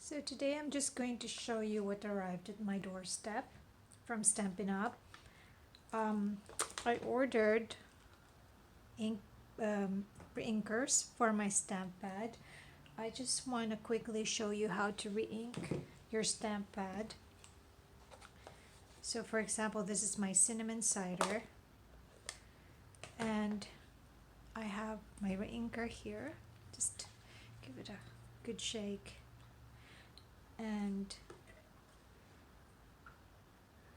So today I'm just going to show you what arrived at my doorstep from Stampin' Up. I ordered ink inkers for my stamp pad. I just want to quickly show you how to re-ink your stamp pad. So for example, this is my cinnamon cider, and I have my re-inker here. Just give it a good shake and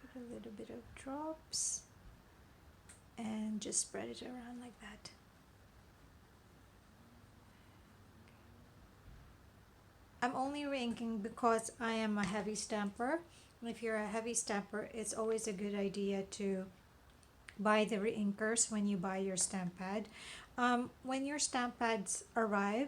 put a little bit of drops and just spread it around like that. I'm only re-inking because I am a heavy stamper. If you're a heavy stamper, it's always a good idea to buy the re-inkers when you buy your stamp pad. When your stamp pads arrive,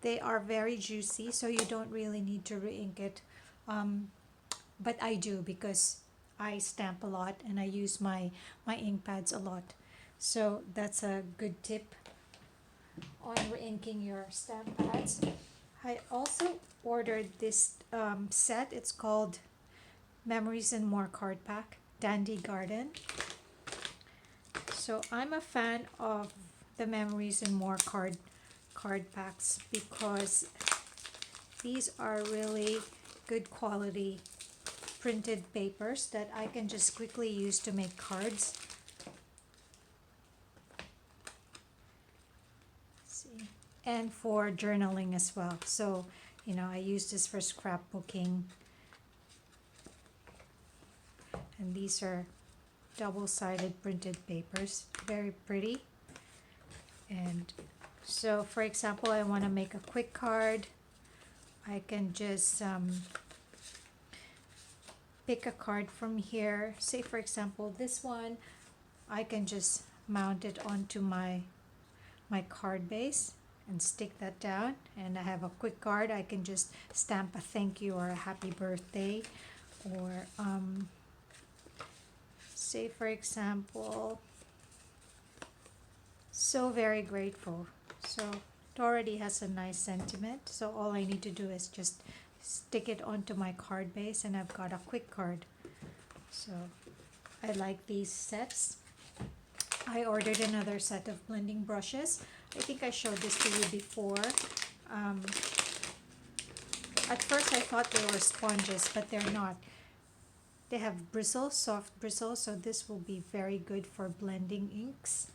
they are very juicy, so you don't really need to re-ink it. But I do because I stamp a lot and I use my ink pads a lot. So that's a good tip on re-inking your stamp pads. I also ordered this set. It's called Memories and More Card Pack, Dandy Garden. So I'm a fan of the Memories and More card packs because these are really good quality printed papers that I can just quickly use to make cards. See, and for journaling as well. So, I use this for scrapbooking. And these are double-sided printed papers, very pretty. And so for example, I want to make a quick card. I can just pick a card from here. Say for example this one, I can just mount it onto my card base and stick that down, and I have a quick card. I can just stamp a thank you or a happy birthday, or say for example, so very grateful. So it already has a nice sentiment, so all I need to do is just stick it onto my card base and I've got a quick card. So I like these sets. I ordered another set of blending brushes. I think I showed this to you before. At first I thought they were sponges, but they're not. They have bristles, soft bristles, so this will be very good for blending inks.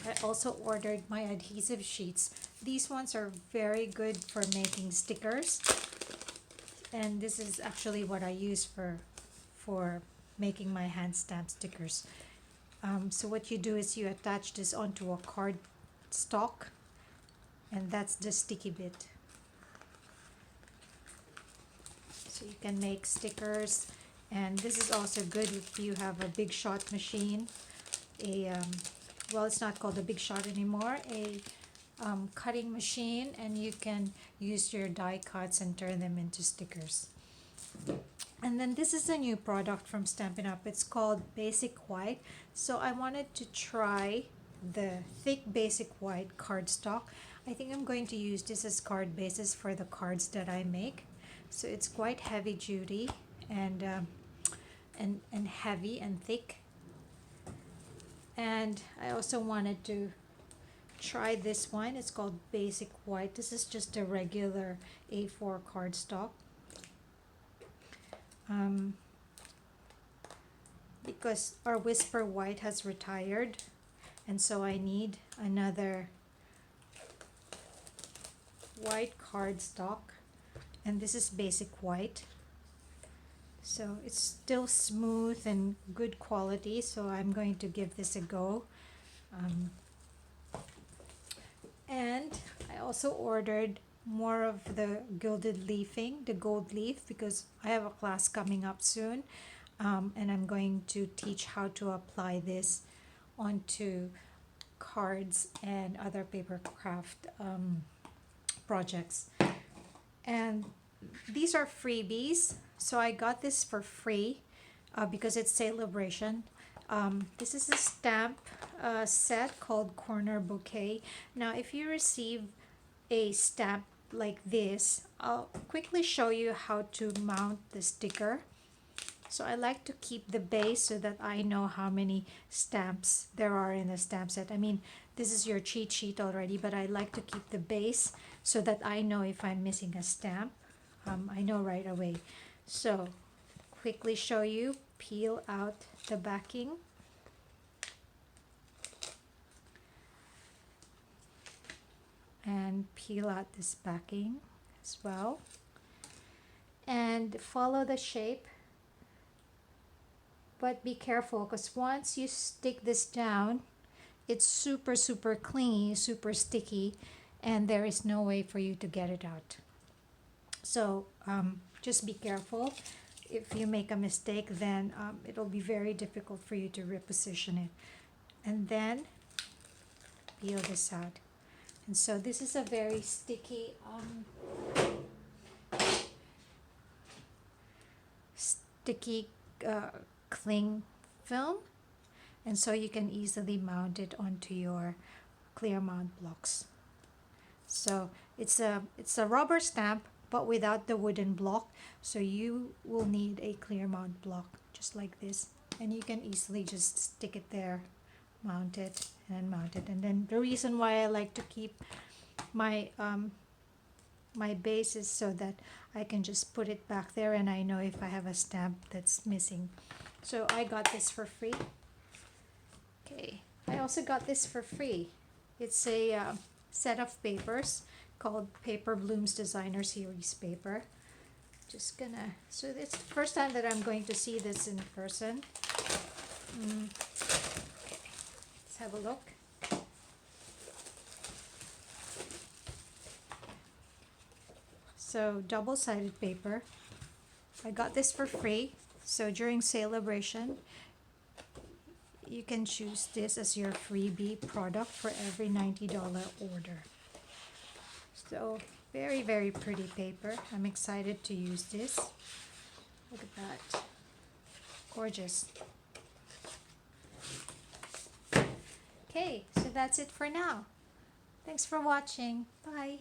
I also ordered my adhesive sheets. These ones are very good for making stickers. And this is actually what I use for making my hand stamp stickers. So what you do is you attach this onto a cardstock, and that's the sticky bit. So you can make stickers, and this is also good if you have a big shot machine. Well, it's not called a big shot anymore, a cutting machine, and you can use your die cuts and turn them into stickers. And then this is a new product from Stampin' Up. It's called Basic White. So I wanted to try the thick Basic White cardstock. I think I'm going to use this as card bases for the cards that I make. So it's quite heavy duty and heavy and thick. And I also wanted to try this one. It's called Basic White. This is just a regular A4 cardstock. Because our Whisper White has retired, and so I need another white cardstock, and this is Basic White. So it's still smooth and good quality, so I'm going to give this a go. And I also ordered more of the Gilded Leafing, the gold leaf, because I have a class coming up soon, and I'm going to teach how to apply this onto cards and other paper craft projects. And these are freebies, so I got this for free because it's Sale-a-bration. This is a stamp set called Corner Bouquet. Now if you receive a stamp like this, I'll quickly show you how to mount the sticker. So I like to keep the base so that I know how many stamps there are in the stamp set. I mean, this is your cheat sheet already, but I like to keep the base so that I know if I'm missing a stamp. I know right away. So quickly show you, peel out the backing. And peel out this backing as well. And follow the shape. But be careful, because once you stick this down, it's super, super clingy, super sticky, and there is no way for you to get it out. So just be careful. If you make a mistake, then it'll be very difficult for you to reposition it. And then peel this out. And so this is a very sticky cling film, and so you can easily mount it onto your clear mount blocks. So it's a rubber stamp but without the wooden block, so you will need a clear mount block just like this, and you can easily just stick it there, mount it and mount it. And then the reason why I like to keep my my base is so that I can just put it back there and I know if I have a stamp that's missing. So I got this for free. Okay, I also got this for free. It's a set of papers called Paper Blooms Designer Series paper. So it's the first time that I'm going to see this in person. Okay, let's have a look. So double-sided paper. I got this for free. So during Sale-a-bration, you can choose this as your freebie product for every $90 order. So very, very pretty paper. I'm excited to use this. Look at that. Gorgeous. Okay, so that's it for now. Thanks for watching. Bye.